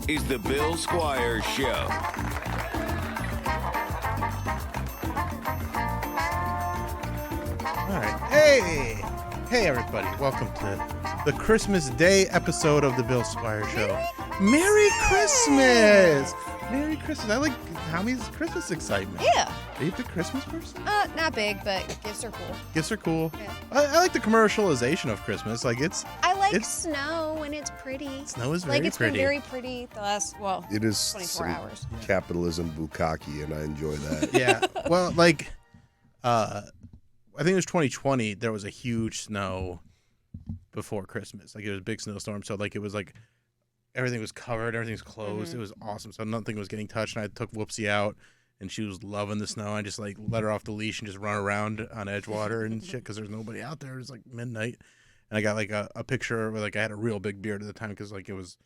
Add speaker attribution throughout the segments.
Speaker 1: is the Bill Squire Show.
Speaker 2: All right. Hey, everybody. Welcome to the Christmas Day episode of the Bill Squire Show. Merry Christmas! Merry Christmas. I like Tommy's Christmas excitement.
Speaker 3: Yeah.
Speaker 2: Are you a big Christmas person?
Speaker 3: Not big, but gifts are cool.
Speaker 2: Gifts are cool.
Speaker 3: Yeah.
Speaker 2: I like the commercialization of Christmas. Like
Speaker 3: I like snow when it's pretty.
Speaker 2: Snow is very
Speaker 3: like it's
Speaker 2: pretty.
Speaker 3: been very pretty the last
Speaker 4: it is
Speaker 3: 24 hours.
Speaker 4: Capitalism bukkake, and I enjoy that.
Speaker 2: Yeah. Well, like, I think it was 2020. There was a huge snow before Christmas. Like it was a big snowstorm. So like it was like everything was covered, everything's closed.
Speaker 3: Mm-hmm.
Speaker 2: It was awesome. So nothing was getting touched. And I took Whoopsie out, and she was loving the snow. I just like let her off the leash and just run around on Edgewater and shit because there's nobody out there. It was like midnight, and I got like a picture where like I had a real big beard at the time because like it was,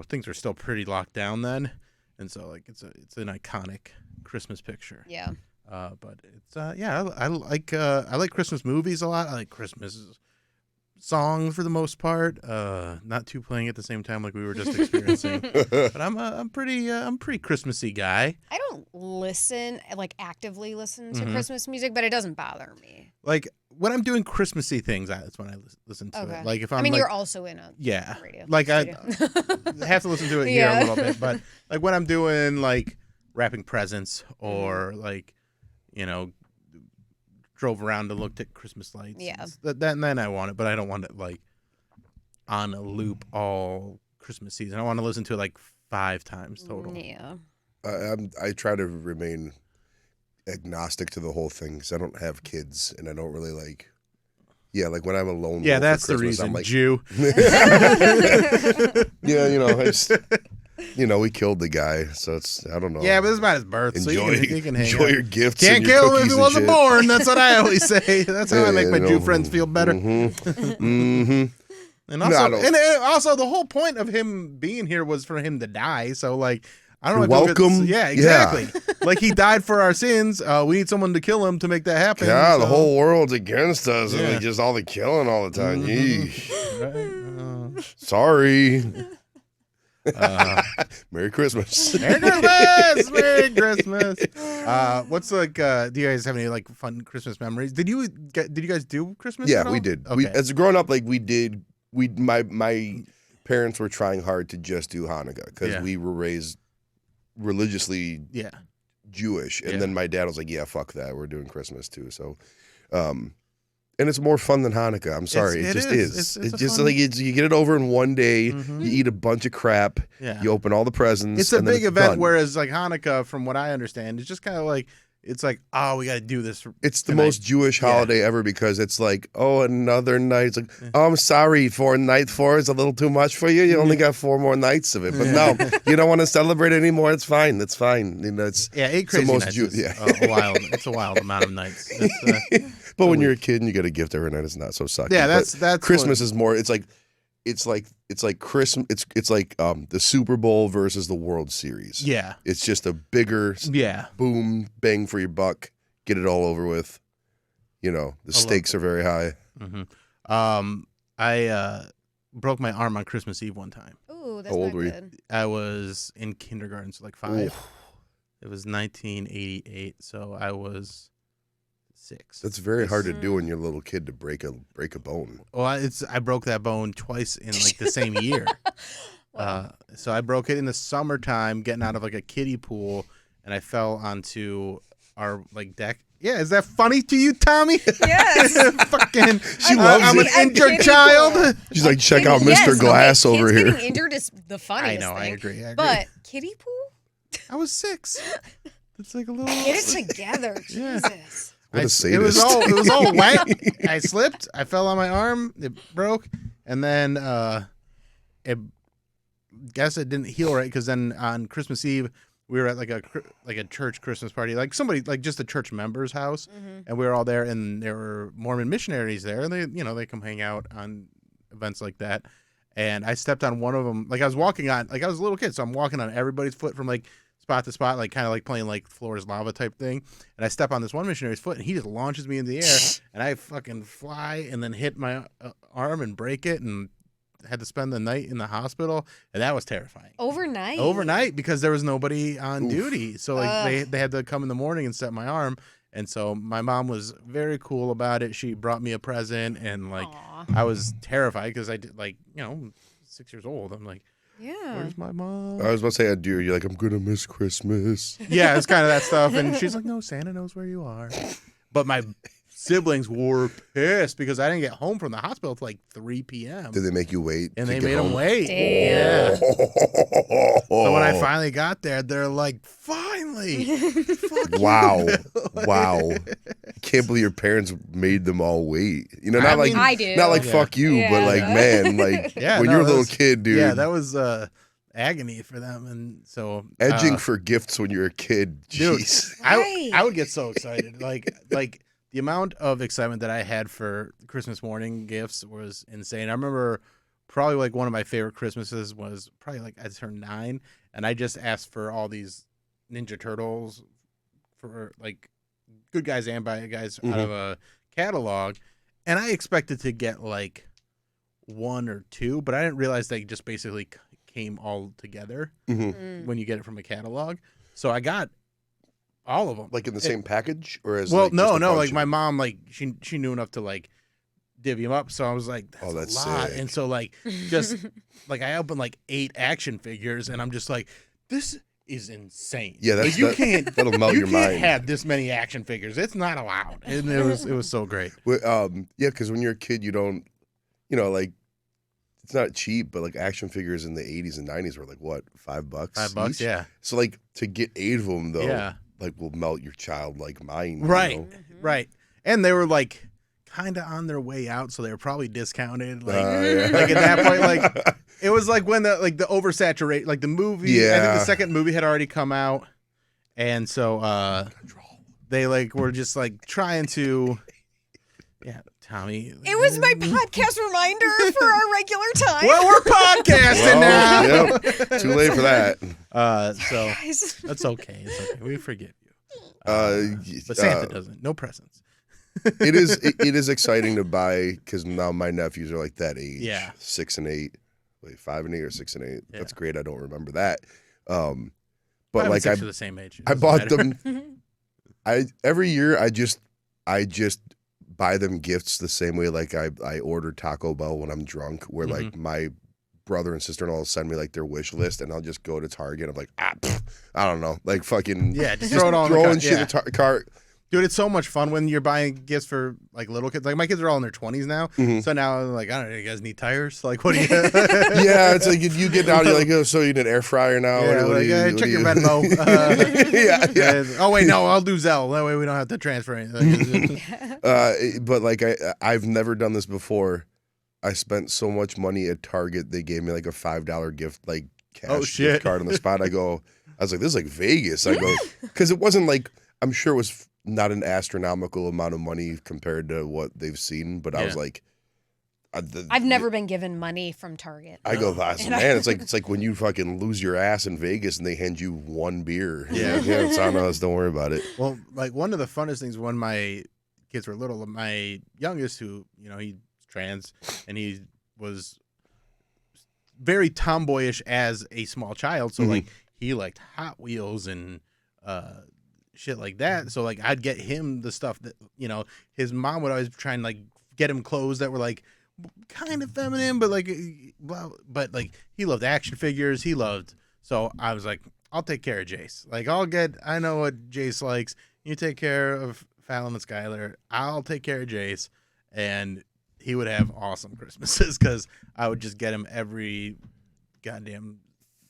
Speaker 2: things were still pretty locked down then, and so like it's an iconic Christmas picture.
Speaker 3: Yeah.
Speaker 2: But it's I like Christmas movies a lot. I like Christmas songs for the most part. Not two playing at the same time like we were just experiencing. But I'm pretty Christmassy guy.
Speaker 3: I don't actively listen to Christmas music, but it doesn't bother me.
Speaker 2: Like when I'm doing Christmassy things, that's when I listen to it. Like if I'm
Speaker 3: you're also in a radio
Speaker 2: like
Speaker 3: studio.
Speaker 2: I have to listen to it here a little bit, but like when I'm doing like wrapping presents or like drove around and looked at Christmas lights.
Speaker 3: Yeah.
Speaker 2: And then I want it, but I don't want it like on a loop all Christmas season. I want to listen to it like 5 times total.
Speaker 3: Yeah.
Speaker 4: I try to remain agnostic to the whole thing because I don't have kids and I don't really like. Yeah, like when I'm alone.
Speaker 2: Yeah, that's
Speaker 4: for
Speaker 2: the
Speaker 4: Christmas,
Speaker 2: reason.
Speaker 4: I'm like,
Speaker 2: Jew.
Speaker 4: we killed the guy, so it's I don't know.
Speaker 2: Yeah, but it's about his birth,
Speaker 4: Enjoy,
Speaker 2: so you can hang
Speaker 4: enjoy
Speaker 2: out.
Speaker 4: your gifts.
Speaker 2: Can't
Speaker 4: and your
Speaker 2: kill him if
Speaker 4: cookies
Speaker 2: he
Speaker 4: and
Speaker 2: wasn't
Speaker 4: shit.
Speaker 2: born. That's what I always say. That's how I make my Jew friends feel better.
Speaker 4: Mm-hmm.
Speaker 2: And also the whole point of him being here was for him to die. So like I don't know.
Speaker 4: Welcome.
Speaker 2: Yeah, exactly. Like he died for our sins. We need someone to kill him to make that happen.
Speaker 4: Yeah,
Speaker 2: so.
Speaker 4: the whole world's against us, and
Speaker 2: Yeah.
Speaker 4: like just all the killing all the time.
Speaker 2: Mm-hmm.
Speaker 4: Yeesh. Sorry. Merry Christmas.
Speaker 2: Merry Christmas! Merry Christmas! What's like? Do you guys have any like fun Christmas memories? Did you guys do Christmas?
Speaker 4: Yeah,
Speaker 2: at all?
Speaker 4: we did.
Speaker 2: Okay.
Speaker 4: As growing up, like we did. My parents were trying hard to just do Hanukkah because we were raised religiously Jewish, and then my dad was like, "Yeah, fuck that. We're doing Christmas too." So, and it's more fun than Hanukkah. I'm sorry, it just is. It's just
Speaker 2: fun...
Speaker 4: like you get it over in one day.
Speaker 2: Mm-hmm.
Speaker 4: You eat a bunch of crap.
Speaker 2: Yeah.
Speaker 4: You open all the presents.
Speaker 2: It's a
Speaker 4: and then
Speaker 2: big event,
Speaker 4: done.
Speaker 2: whereas like Hanukkah, from what I understand, is just kind of like it's like, oh, we got to do this.
Speaker 4: It's the
Speaker 2: tonight.
Speaker 4: most Jewish holiday ever because it's like, oh, another night. It's like, oh, I'm sorry, night 4 is a little too much for you. You only got 4 more nights of it. But no, you don't want to celebrate anymore. It's fine. It's fine. It's
Speaker 2: 8 crazy
Speaker 4: the most
Speaker 2: nights.
Speaker 4: is
Speaker 2: a wild. It's a wild amount of nights.
Speaker 4: But when you're a kid and you get a gift every night, it's not so sucky.
Speaker 2: Yeah, that's
Speaker 4: Christmas is more. It's like Christmas. It's like the Super Bowl versus the World Series.
Speaker 2: Yeah,
Speaker 4: it's just a bigger boom bang for your buck. Get it all over with. The stakes are very high.
Speaker 2: Mm-hmm. I broke my arm on Christmas Eve one time.
Speaker 3: Ooh, that's
Speaker 4: How old
Speaker 3: not
Speaker 4: were you?
Speaker 3: good.
Speaker 2: I was in kindergarten, so like 5.
Speaker 4: Ooh.
Speaker 2: It was 1988, so I was 6.
Speaker 4: That's very hard to do when you're a little kid to break a bone.
Speaker 2: Well, I broke that bone twice in like the same year.
Speaker 3: Wow.
Speaker 2: So I broke it in the summertime, getting out of like a kiddie pool, and I fell onto our like deck. Yeah, is that funny to you, Tommy?
Speaker 3: Yes.
Speaker 2: Fucking,
Speaker 4: She loves
Speaker 2: I'm
Speaker 4: it.
Speaker 2: an injured child.
Speaker 4: She's like, check out Mr. Glass over
Speaker 3: kids
Speaker 4: here.
Speaker 3: Getting injured is the
Speaker 2: I
Speaker 3: funniest
Speaker 2: know,
Speaker 3: thing.
Speaker 2: I agree.
Speaker 3: But kiddie pool?
Speaker 2: I was 6. It's like a little.
Speaker 3: Get it together,
Speaker 2: Yeah.
Speaker 3: Jesus.
Speaker 4: What a
Speaker 2: It
Speaker 4: sadist.
Speaker 2: was all wet. I slipped. I fell on my arm. It broke, and then guess it didn't heal right because then on Christmas Eve we were at like a church Christmas party, like somebody like just a church member's house, and we were all there, and there were Mormon missionaries there, and they come hang out on events like that. And I stepped on one of them, like I was walking on, like I was a little kid, so I'm walking on everybody's foot from like spot to spot, like kind of like playing like Floor is Lava type thing. And I step on this one missionary's foot, and he just launches me in the air, and I fucking fly and then hit my arm and break it, and had to spend the night in the hospital, and that was terrifying.
Speaker 3: Overnight,
Speaker 2: because there was nobody on duty, so like they had to come in the morning and set my arm. And so my mom was very cool about it. She brought me a present, and like I was terrified because I did, like, 6 years old. I'm like, where's my mom?
Speaker 4: I was about to say, dear, you're like, I'm gonna miss Christmas.
Speaker 2: Yeah, it's kind of that stuff. And she's like, no, Santa knows where you are. But my siblings were pissed because I didn't get home from the hospital till like 3 p.m.
Speaker 4: Did they make you wait?
Speaker 2: And they made them wait.
Speaker 3: Damn.
Speaker 2: Yeah. So when I finally got there, they're like, finally. Fuck
Speaker 4: Wow.
Speaker 2: you.
Speaker 4: Wow. Can't believe your parents made them all wait. Not like
Speaker 3: I do.
Speaker 4: Not like fuck you, but like, man, like when you're a little kid, dude.
Speaker 2: Yeah, that was agony for them. And so
Speaker 4: edging for gifts when you're a kid. Jeez.
Speaker 2: Dude, I would get so excited. like the amount of excitement that I had for Christmas morning gifts was insane. I remember probably like one of my favorite Christmases was probably like I turned 9, and I just asked for all these Ninja Turtles for like good guys and bad guys out of a catalog, and I expected to get like 1 or 2, but I didn't realize they just basically came all together when you get it from a catalog. So I got all of them,
Speaker 4: like in the same package, or as
Speaker 2: well,
Speaker 4: like,
Speaker 2: no, like my mom, like she knew enough to like divvy them up. So I was like, that's a lot.
Speaker 4: Sick.
Speaker 2: And so like just like I opened like 8 action figures, and I'm just like, this is insane.
Speaker 4: Yeah,
Speaker 2: like, you can't
Speaker 4: that'll melt your mind.
Speaker 2: You can't have this many action figures. It's not allowed. And it was so great.
Speaker 4: Well, yeah, because when you're a kid, you don't, like. It's not cheap, but like action figures in the 80s and 90s were like what, $5?
Speaker 2: $5,
Speaker 4: each?
Speaker 2: yeah.
Speaker 4: So like to get 8 of them though,
Speaker 2: yeah,
Speaker 4: like will melt your childlike mind,
Speaker 2: right? Right. And they were like kind of on their way out, so they were probably discounted. Like, like at that point, like it was like when the oversaturate, like the movie.
Speaker 4: Yeah.
Speaker 2: I think the second movie had already come out, and so they like were just like trying to. Yeah, Tommy.
Speaker 3: It was my podcast reminder for our regular time.
Speaker 2: Well, we're podcasting now.
Speaker 4: Yep. Too late for that.
Speaker 2: So that's okay. It's okay. We forgive you. But Santa doesn't. No presents.
Speaker 4: It is exciting to buy because now my nephews are like that age.
Speaker 2: Yeah.
Speaker 4: 6 and 8. Wait, 5 and 8 or 6 and 8.
Speaker 2: Yeah.
Speaker 4: That's great. I don't remember that. But
Speaker 2: 5 and
Speaker 4: like
Speaker 2: 6 are the same age.
Speaker 4: I bought them. Every year I just buy them gifts the same way like I order Taco Bell when I'm drunk, where like my brother and sister-in-law will send me like their wish list, and I'll just go to Target. I'm like, I don't know, like fucking
Speaker 2: just throw it all in the cart.
Speaker 4: Shit in the cart.
Speaker 2: Dude, it's so much fun when you're buying gifts for like little kids. Like my kids are all in their 20s now, so now I'm like, I don't know, you guys need tires? Like, what do you?
Speaker 4: Yeah, it's like if you get out, you're like, oh, so you need an air fryer now?
Speaker 2: Yeah,
Speaker 4: what
Speaker 2: like, check your Venmo.
Speaker 4: Yeah.
Speaker 2: Oh wait, no, I'll do Zelle. That way we don't have to transfer anything.
Speaker 4: But like I've never done this before. I spent so much money at Target. They gave me like a $5 gift, like cash gift card on the spot. I was like, this is like Vegas. I go, because it wasn't like, I'm sure it was not an astronomical amount of money compared to what they've seen, but I was like,
Speaker 3: I've never been given money from Target.
Speaker 4: I go, man, it's like when you fucking lose your ass in Vegas and they hand you 1 beer.
Speaker 2: Yeah,
Speaker 4: it's on us. Don't worry about it.
Speaker 2: Well, like one of the funnest things when my kids were little, my youngest, who he's trans, and he was very tomboyish as a small child, so like he liked Hot Wheels and shit like that. So like I'd get him the stuff that his mom would always try and like get him clothes that were like kind of feminine, but like he loved action figures. So I was like, I'll take care of Jace. Like I know what Jace likes. You take care of Fallon and Skylar. I'll take care of Jace, and he would have awesome Christmases because I would just get him every goddamn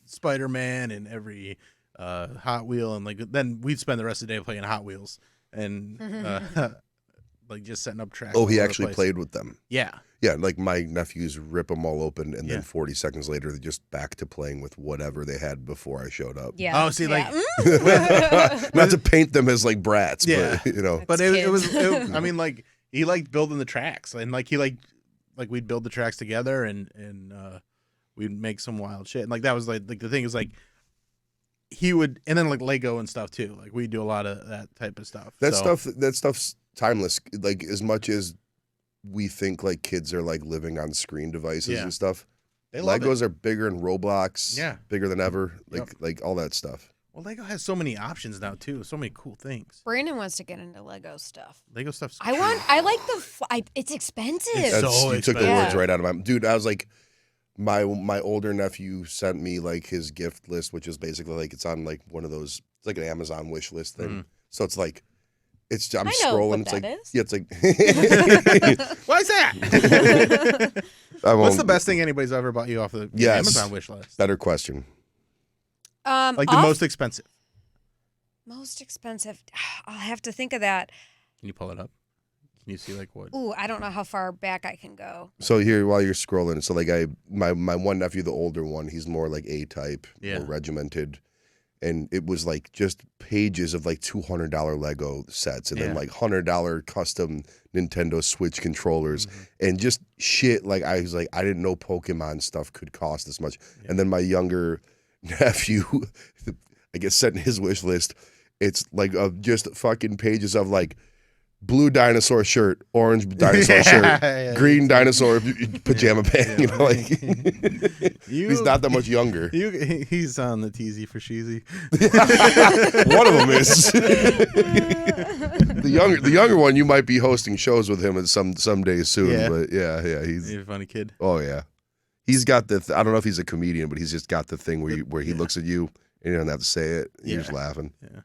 Speaker 2: Spider-Man and every Hot Wheel, and like then we'd spend the rest of the day playing Hot Wheels and like just setting up tracks.
Speaker 4: Oh, he actually played with them.
Speaker 2: Yeah,
Speaker 4: like my nephews rip them all open, and then 40 seconds later they're just back to playing with whatever they had before I showed up.
Speaker 3: Yeah.
Speaker 2: Oh, see, like
Speaker 4: not to paint them as like brats, but
Speaker 2: But it was I mean, like he liked building the tracks, and like he liked we'd build the tracks together, and we'd make some wild shit. And like that was like the thing is like he would, and then like Lego and stuff too. Like we do a lot of that type of stuff.
Speaker 4: That stuff's timeless. Like as much as we think like kids are like living on screen devices and stuff,
Speaker 2: They love
Speaker 4: Legos
Speaker 2: it.
Speaker 4: are bigger in Roblox.
Speaker 2: Yeah.
Speaker 4: Bigger than ever.
Speaker 2: Yep.
Speaker 4: Like all that stuff.
Speaker 2: Well, Lego has so many options now too. So many cool things.
Speaker 3: Brandon wants to get into Lego stuff.
Speaker 2: Lego stuff's.
Speaker 3: I like the. It's expensive.
Speaker 2: So
Speaker 4: You took the
Speaker 2: expensive.
Speaker 4: words right out of my dude. I was like, my older nephew sent me like his gift list, which is basically like it's on like one of those. It's like an Amazon wish list thing. So it's like, I'm
Speaker 3: I know
Speaker 4: scrolling.
Speaker 3: what
Speaker 4: It's
Speaker 3: that
Speaker 4: like
Speaker 3: is.
Speaker 4: yeah, it's like.
Speaker 2: Why is that?
Speaker 4: I won't-
Speaker 2: What's the best thing anybody's ever bought you off the
Speaker 4: Yes.
Speaker 2: Amazon wish list?
Speaker 4: Better question.
Speaker 2: Like the most expensive.
Speaker 3: Most expensive. I'll have to think of that.
Speaker 2: Can you pull it up? Can you see like what?
Speaker 3: Ooh, I don't know how far back I can go.
Speaker 4: So here, while you're scrolling, so like my one nephew, the older one, he's more like A-type, more regimented, and it was like just pages of like $200 Lego sets, and then like $100 custom Nintendo Switch controllers, and just shit. Like I was like, I didn't know Pokemon stuff could cost this much. And then my younger nephew, I guess, set in his wish list, it's like just fucking pages of like blue dinosaur shirt, orange dinosaur shirt, green dinosaur pajama pant. You know, like he's not that much younger.
Speaker 2: He's on the teasy for sheezy.
Speaker 4: One of them is the younger one. You might be hosting shows with him at some days soon.
Speaker 2: Yeah.
Speaker 4: But yeah, he's
Speaker 2: a funny kid.
Speaker 4: Oh yeah, he's got the. I don't know if he's a comedian, but he's just got the thing where he looks at you and you don't have to say it. You're just laughing.
Speaker 2: Yeah.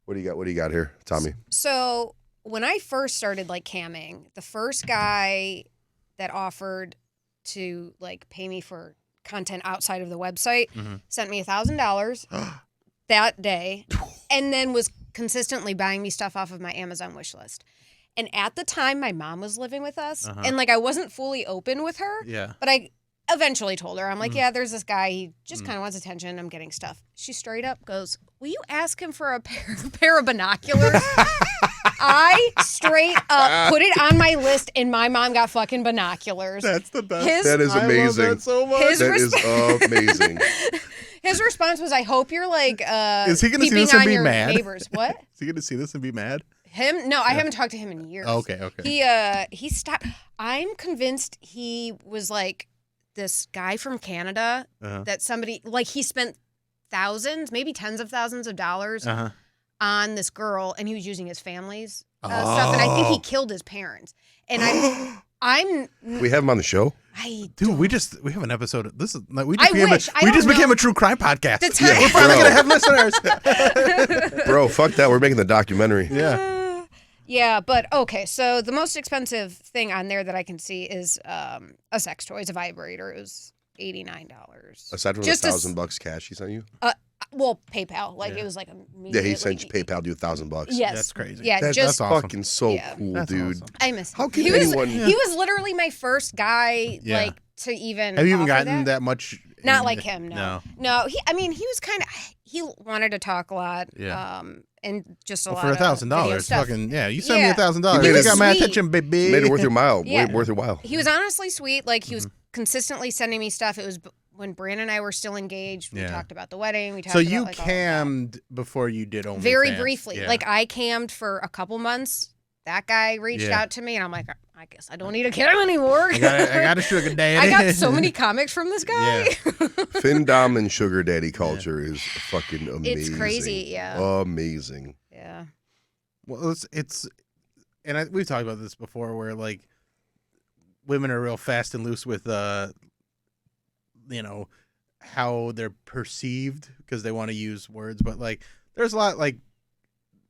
Speaker 4: What do you got here, Tommy?
Speaker 3: So when I first started like camming, the first guy that offered to like pay me for content outside of the website sent me $1,000 that day, and then was consistently buying me stuff off of my Amazon wish list. And at the time, my mom was living with us, and like I wasn't fully open with her.
Speaker 2: Yeah.
Speaker 3: But I eventually told her, I'm like, yeah, there's this guy. He just kind of wants attention. I'm getting stuff. She straight up goes, will you ask him for a pair of binoculars? I straight up put it on my list, and my mom got fucking binoculars.
Speaker 2: That's the best.
Speaker 4: That is amazing.
Speaker 2: I love that so much.
Speaker 4: That is amazing.
Speaker 3: His response was, I hope you're like
Speaker 2: is he going to see
Speaker 3: keeping
Speaker 2: this and
Speaker 3: on
Speaker 2: be
Speaker 3: your
Speaker 2: mad?
Speaker 3: neighbors. What?
Speaker 2: Is he going to see this and be mad?
Speaker 3: Him? No, I haven't talked to him in years.
Speaker 2: Okay.
Speaker 3: He stopped. I'm convinced he was like this guy from Canada that somebody, like he spent thousands, maybe tens of thousands of dollars on this girl, and he was using his family's stuff, and I think he killed his parents. And
Speaker 4: We have him on the show.
Speaker 2: We have an episode. This is like we
Speaker 3: I
Speaker 2: just
Speaker 3: wish.
Speaker 2: became a true crime podcast.
Speaker 3: The
Speaker 2: Yeah,
Speaker 3: time-
Speaker 2: we're finally gonna have listeners.
Speaker 4: Bro, fuck that. We're making the documentary.
Speaker 2: Yeah.
Speaker 3: Yeah, but okay. So the most expensive thing on there that I can see is a sex toy. It's a vibrator. It was $89.
Speaker 4: Aside from
Speaker 3: Just
Speaker 4: $1,000 cash he sent you?
Speaker 3: Well, PayPal. Like it was like
Speaker 4: Yeah, he sent you PayPal you $1,000.
Speaker 3: Yes,
Speaker 2: That's crazy.
Speaker 3: Yeah,
Speaker 2: That's
Speaker 3: just
Speaker 2: awesome.
Speaker 4: Fucking so cool,
Speaker 2: That's
Speaker 4: dude.
Speaker 2: awesome.
Speaker 3: I miss.
Speaker 4: How can
Speaker 3: he
Speaker 4: anyone?
Speaker 3: He was literally my first guy, like to even.
Speaker 2: Have you even
Speaker 3: offer
Speaker 2: gotten that much?
Speaker 3: Not like him. No. He was kind of. He wanted to talk a lot.
Speaker 2: Yeah.
Speaker 3: And just a lot
Speaker 2: for
Speaker 3: $1,000,
Speaker 2: fucking you sent me $1,000.
Speaker 3: He
Speaker 2: You
Speaker 3: was
Speaker 2: got my
Speaker 3: sweet.
Speaker 2: attention, baby.
Speaker 4: Made it worth your while.
Speaker 3: Yeah.
Speaker 4: Worth your while.
Speaker 3: He was honestly sweet. Like he was consistently sending me stuff. It was when Brandon and I were still engaged. We talked about the wedding. We talked.
Speaker 2: So
Speaker 3: about,
Speaker 2: you
Speaker 3: like,
Speaker 2: cammed before you did OnlyFans.
Speaker 3: very briefly.
Speaker 2: Yeah.
Speaker 3: Like I cammed for a couple months. That guy reached out to me, and I'm like, I guess I don't need a cam anymore.
Speaker 2: I got a sugar daddy.
Speaker 3: I got so many comics from this guy.
Speaker 2: Yeah.
Speaker 4: Findom and sugar daddy culture is fucking amazing.
Speaker 3: It's crazy, yeah.
Speaker 4: Amazing.
Speaker 3: Yeah.
Speaker 2: Well, and we've talked about this before, where like women are real fast and loose with, how they're perceived because they want to use words, but like there's a lot like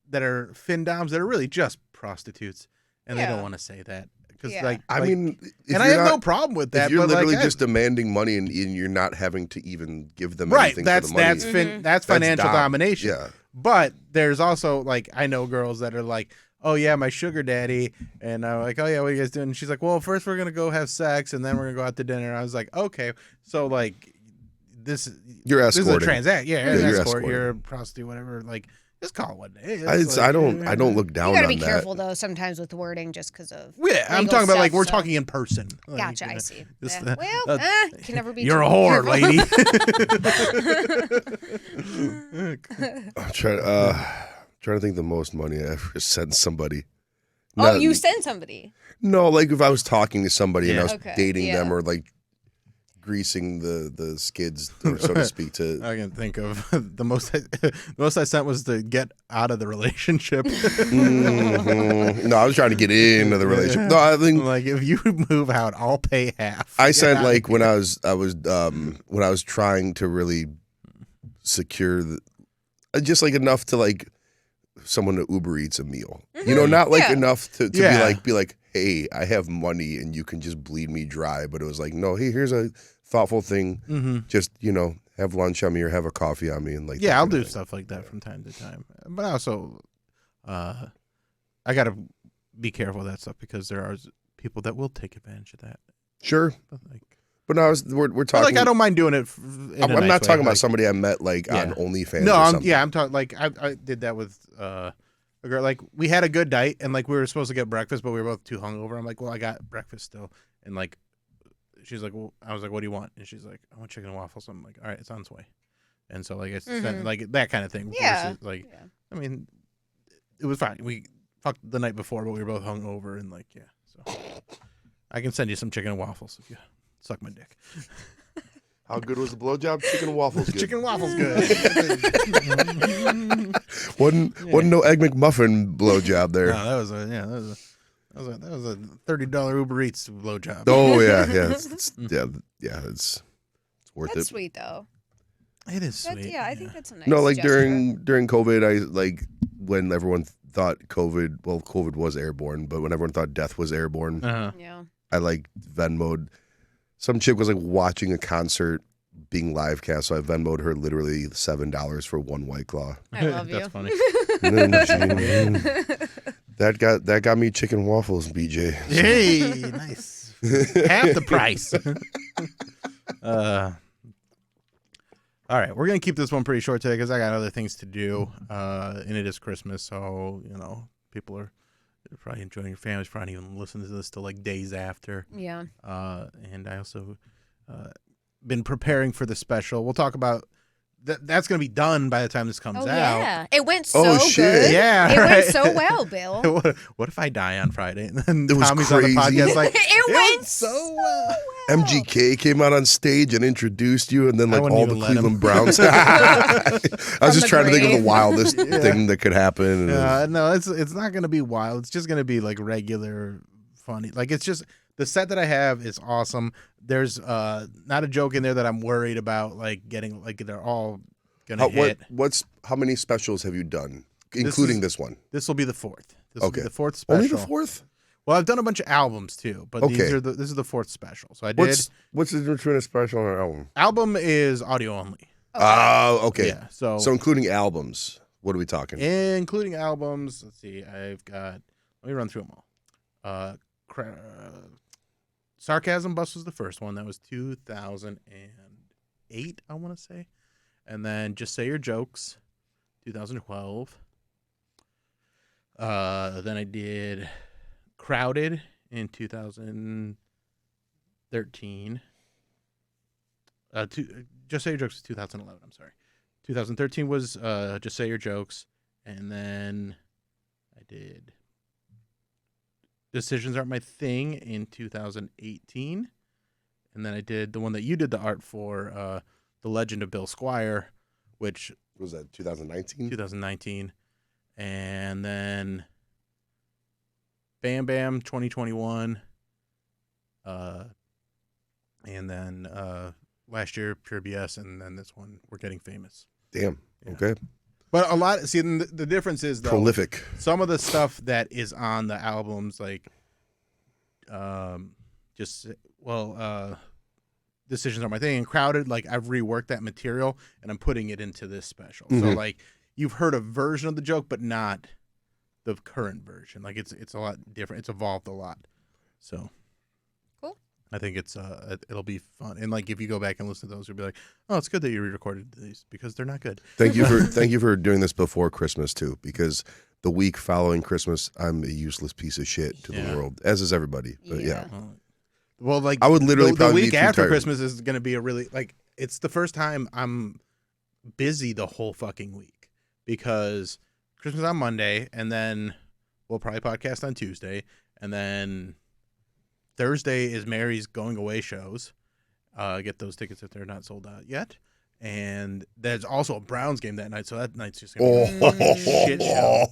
Speaker 2: that are findoms that are really just prostitutes, and they don't want to say that because
Speaker 4: I mean,
Speaker 2: and I have no problem with that.
Speaker 4: If you're
Speaker 2: but
Speaker 4: literally
Speaker 2: like,
Speaker 4: just demanding money and you're not having to even give them
Speaker 2: right,
Speaker 4: anything for the money.
Speaker 2: that's financial domination.
Speaker 4: Yeah.
Speaker 2: But there's also like I know girls that are like, oh yeah, my sugar daddy, and I'm like, oh yeah, what are you guys doing? And she's like, well, first we're gonna go have sex, and then we're gonna go out to dinner. And I was like, okay, so like
Speaker 4: you're escorting.
Speaker 2: This is a transact,
Speaker 4: you're
Speaker 2: escort,
Speaker 4: escorting.
Speaker 2: you're a prostitute, whatever. Like, just call it what it is.
Speaker 4: I don't look down on that.
Speaker 3: You gotta be careful though sometimes with the wording, just because of
Speaker 2: I'm talking about like we're talking in person.
Speaker 3: Gotcha,
Speaker 2: Like,
Speaker 3: I see.
Speaker 2: just,
Speaker 3: can never be.
Speaker 2: You're
Speaker 3: too
Speaker 2: a whore,
Speaker 3: careful.
Speaker 2: lady.
Speaker 4: I'm trying to think the most money I ever sent somebody.
Speaker 3: Oh, you sent somebody.
Speaker 4: No, like if I was talking to somebody and I was
Speaker 3: Okay,
Speaker 4: dating them or like greasing the skids, or so to speak. To
Speaker 2: I can think of the most I sent was to get out of the relationship.
Speaker 4: No, I was trying to get into the relationship. No, I think
Speaker 2: like if you move out, I'll pay half.
Speaker 4: I sent like when I was trying to really secure just like enough to like someone to Uber Eats a meal. You know, not like enough to be like, hey, I have money and you can just bleed me dry. But it was like, no, hey, here's a thoughtful thing. Just, have lunch on me or have a coffee on me. And like,
Speaker 2: I'll do stuff like that from time to time. But also, I got to be careful of that stuff because there are people that will take advantage of that.
Speaker 4: Sure. But no, we're talking.
Speaker 2: Like I don't mind doing it.
Speaker 4: I'm not talking about somebody I met like on OnlyFans.
Speaker 2: No,
Speaker 4: or something.
Speaker 2: I'm talking like I did that with a girl. Like we had a good night and like we were supposed to get breakfast, but we were both too hungover. I'm like, well, I got breakfast still, and like she's like, well, I was like, what do you want? And she's like, I want chicken and waffles. I'm like, all right, it's on its way. And so like it's like that kind of thing.
Speaker 3: Yeah.
Speaker 2: Versus, I mean, it was fine. We fucked the night before, but we were both hungover and like so I can send you some chicken and waffles if you suck my dick.
Speaker 4: How good was the blowjob? Chicken and waffles good.
Speaker 2: Chicken and waffles good.
Speaker 4: wasn't no Egg McMuffin blowjob there.
Speaker 2: No, that was a $30 Uber Eats blowjob.
Speaker 4: Oh yeah. It's worth
Speaker 3: That's
Speaker 4: it.
Speaker 3: sweet though.
Speaker 2: It is sweet.
Speaker 3: Yeah, I think that's a nice.
Speaker 4: No, like
Speaker 3: gesture.
Speaker 4: during COVID, I like when everyone thought COVID was airborne, but when everyone thought death was airborne,
Speaker 3: Yeah.
Speaker 4: I like Venmo'd. Some chick was like watching a concert being live cast, so I Venmo'd her literally $7 for one White Claw.
Speaker 3: I love you.
Speaker 2: That's funny.
Speaker 4: That got me chicken and waffles, BJ.
Speaker 2: Hey, nice. Half the price. All right, we're gonna keep this one pretty short today because I got other things to do, and it is Christmas, so people are probably enjoying your families, probably even listening to this till like days after.
Speaker 3: Yeah.
Speaker 2: And I also been preparing for the special. We'll talk about that's going to be done by the time this comes out.
Speaker 3: Yeah, it went so
Speaker 4: shit.
Speaker 3: good.
Speaker 2: Yeah,
Speaker 3: it
Speaker 2: right.
Speaker 3: went so well, Bill.
Speaker 2: What if I die on Friday? And then
Speaker 4: It was
Speaker 2: Tommy's
Speaker 4: crazy.
Speaker 2: on the podcast like,
Speaker 3: it went
Speaker 2: so well.
Speaker 4: MGK came out on stage and introduced you, and then like
Speaker 2: wouldn't
Speaker 4: all the
Speaker 2: even let him.
Speaker 4: Cleveland Browns. I was just
Speaker 3: the
Speaker 4: trying to think of
Speaker 3: grave.
Speaker 4: the wildest thing that could happen.
Speaker 2: No, it's not going to be wild. It's just going to be like regular funny. Like it's just the set that I have is awesome. There's not a joke in there that I'm worried about like getting like they're all gonna hit.
Speaker 4: How many specials have you done, including this one?
Speaker 2: This will be the fourth. This will be
Speaker 4: Okay.
Speaker 2: the fourth special.
Speaker 4: Only the fourth?
Speaker 2: Well, I've done a bunch of albums too, but
Speaker 4: Okay.
Speaker 2: this is the fourth special. So I did.
Speaker 4: What's the difference between a special and an album?
Speaker 2: Album is audio only.
Speaker 4: Oh, okay.
Speaker 2: Yeah. So
Speaker 4: including albums, what are we talking?
Speaker 2: including albums. Let's see. I've got. Let me run through them all. Sarcasm Bus was the first one. That was 2008, I want to say. And then Just Say Your Jokes, 2012. Then I did Crowded in 2013. Just Say Your Jokes was 2011, I'm sorry. 2013 was Just Say Your Jokes. And then I did Decisions Aren't My Thing in 2018. And then I did the one that you did the art for, The Legend of Bill Squire, which
Speaker 4: Was that 2019?
Speaker 2: 2019. And then Bam Bam 2021. And then last year Pure BS, and then this one We're Getting Famous.
Speaker 4: Damn.
Speaker 2: Yeah.
Speaker 4: Okay.
Speaker 2: But a lot. See, the difference is though,
Speaker 4: Prolific.
Speaker 2: some of the stuff that is on the albums, like, Decisions Are My Thing and Crowded. Like I've reworked that material and I'm putting it into this special. So like you've heard a version of the joke, but not the current version. Like it's a lot different. It's evolved a lot. So
Speaker 3: Cool.
Speaker 2: I think it'll be fun. And like if you go back and listen to those, you'll be like, oh, it's good that you re-recorded these because they're not good.
Speaker 4: Thank you for doing this before Christmas too, because the week following Christmas, I'm a useless piece of shit to the world, as is everybody. But yeah.
Speaker 2: Well, like
Speaker 4: I would literally
Speaker 2: the
Speaker 4: probably
Speaker 2: week
Speaker 4: be too
Speaker 2: after
Speaker 4: tired.
Speaker 2: Christmas is going to be a really like it's the first time I'm busy the whole fucking week because Christmas on Monday and then we'll probably podcast on Tuesday and then Thursday is Mary's going away shows get those tickets if they're not sold out yet. And there's also a Browns game that night, so that night's just gonna be a fucking shit show.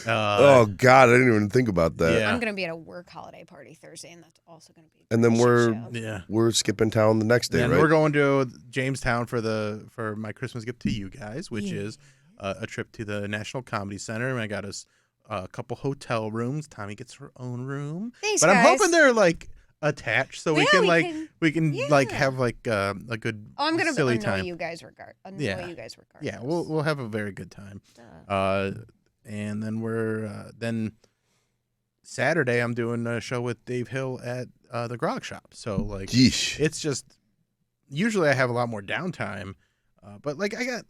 Speaker 4: Oh God, I didn't even think about that.
Speaker 2: Yeah.
Speaker 3: I'm gonna be at a work holiday party Thursday, and that's also gonna be.
Speaker 4: And then
Speaker 3: show.
Speaker 4: we're skipping town the next day,
Speaker 2: and
Speaker 4: right?
Speaker 2: we're going to Jamestown for my Christmas gift to you guys, which is a trip to the National Comedy Center. And I got us a couple hotel rooms. Tommy gets her own room,
Speaker 3: Thanks,
Speaker 2: but I'm
Speaker 3: guys.
Speaker 2: hoping they're like attached, so we can have like a good
Speaker 3: I'm gonna
Speaker 2: silly
Speaker 3: annoy
Speaker 2: time.
Speaker 3: you guys regardless.
Speaker 2: Yeah, we'll have a very good time. And then we're then Saturday I'm doing a show with Dave Hill at the Grog Shop. So like,
Speaker 4: Yeesh.
Speaker 2: it's just usually I have a lot more downtime, but like I got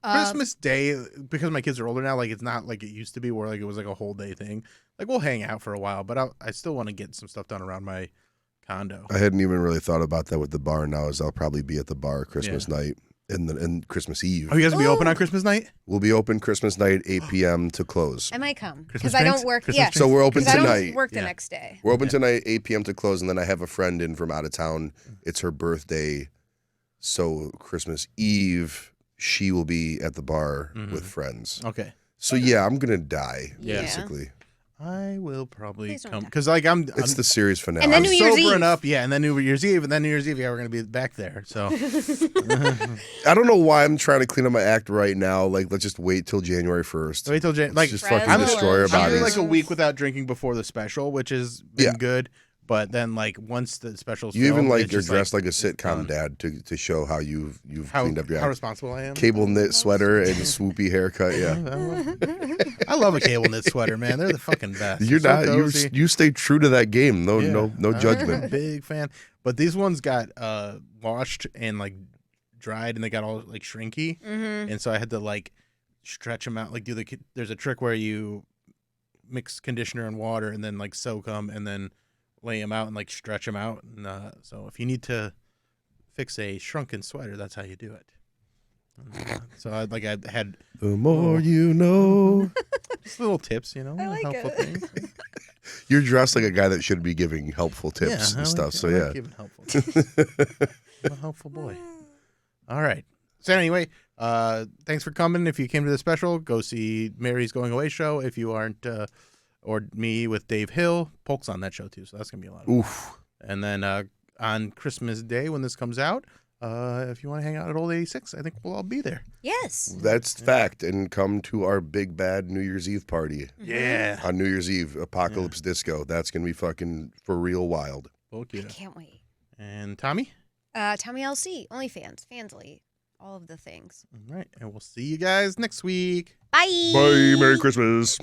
Speaker 2: Christmas Day, because my kids are older now. Like it's not like it used to be where like it was like a whole day thing. Like we'll hang out for a while, but I still want to get some stuff done around my condo.
Speaker 4: I hadn't even really thought about that with the bar. Now, as I'll probably be at the bar Christmas night and Christmas Eve.
Speaker 2: Oh, you guys will be open on Christmas night?
Speaker 4: We'll be open Christmas night, 8 p.m. to close.
Speaker 3: I might come
Speaker 2: Christmas
Speaker 3: because I don't
Speaker 2: drinks?
Speaker 3: work.
Speaker 2: Christmas
Speaker 3: Yeah,
Speaker 4: So we're open
Speaker 3: 'cause I
Speaker 4: tonight.
Speaker 3: don't work the next day.
Speaker 4: We're open tonight, 8 p.m. to close, and then I have a friend in from out of town. It's her birthday, so Christmas Eve she will be at the bar with friends.
Speaker 2: Okay.
Speaker 4: So yeah, I'm gonna die
Speaker 3: Yeah.
Speaker 4: basically.
Speaker 2: I will probably
Speaker 3: Please don't
Speaker 2: come
Speaker 3: die.
Speaker 2: because like I'm
Speaker 4: It's the series finale.
Speaker 3: And then
Speaker 2: I'm
Speaker 3: New Year's
Speaker 2: sobering
Speaker 3: Eve.
Speaker 2: up, and then New Year's Eve, we're gonna be back there. So
Speaker 4: I don't know why I'm trying to clean up my act right now. Like, let's just wait till January 1st.
Speaker 2: wait till
Speaker 4: Let's
Speaker 2: like
Speaker 4: just
Speaker 3: Fresno
Speaker 4: fucking destroy our
Speaker 3: and
Speaker 2: I'm
Speaker 4: bodies.
Speaker 2: doing like a week without drinking before the special, which has been good. But then like once the special's
Speaker 4: You even
Speaker 2: filmed,
Speaker 4: like
Speaker 2: it's
Speaker 4: you're
Speaker 2: just,
Speaker 4: dressed like a
Speaker 2: it's
Speaker 4: sitcom
Speaker 2: done.
Speaker 4: dad to show how you've
Speaker 2: How
Speaker 4: cleaned up your act.
Speaker 2: responsible I am.
Speaker 4: Cable knit sweater and swoopy haircut. Yeah,
Speaker 2: I love a cable knit sweater, man. They're the fucking best.
Speaker 4: you're
Speaker 2: They're so
Speaker 4: not.
Speaker 2: cozy.
Speaker 4: You stay true to that game. No,
Speaker 2: Yeah.
Speaker 4: no
Speaker 2: I'm a
Speaker 4: judgment.
Speaker 2: big fan. But these ones got washed and like dried, and they got all like shrinky, and so I had to like stretch them out. Like there's a trick where you mix conditioner and water, and then like soak them, and then lay them out and like stretch them out. And so if you need to fix a shrunken sweater, that's how you do it. So I had
Speaker 4: The more you know.
Speaker 2: just little tips, I
Speaker 3: like
Speaker 2: helpful
Speaker 3: it.
Speaker 2: things.
Speaker 4: You're dressed like a guy that should be giving helpful tips and stuff. So
Speaker 2: I
Speaker 4: yeah.
Speaker 2: like giving helpful tips. I'm a helpful boy. All right. So anyway, thanks for coming. If you came to the special, go see Mary's Going Away show. If you aren't, or me with Dave Hill, Polk's on that show too. So that's gonna be a lot of fun.
Speaker 4: Oof.
Speaker 2: And then on Christmas Day when this comes out, if you want to hang out at Old 86, I think we'll all be there.
Speaker 3: Yes.
Speaker 4: That's fact. And come to our big bad New Year's Eve party
Speaker 2: Yeah.
Speaker 4: on New Year's Eve, Apocalypse Disco. That's gonna be fucking for real wild.
Speaker 3: I can't wait.
Speaker 2: And Tommy.
Speaker 3: Tommy LC, OnlyFans, Fansly, all of the things.
Speaker 2: All right, and we'll see you guys next week.
Speaker 3: Bye.
Speaker 4: Bye. Merry Christmas.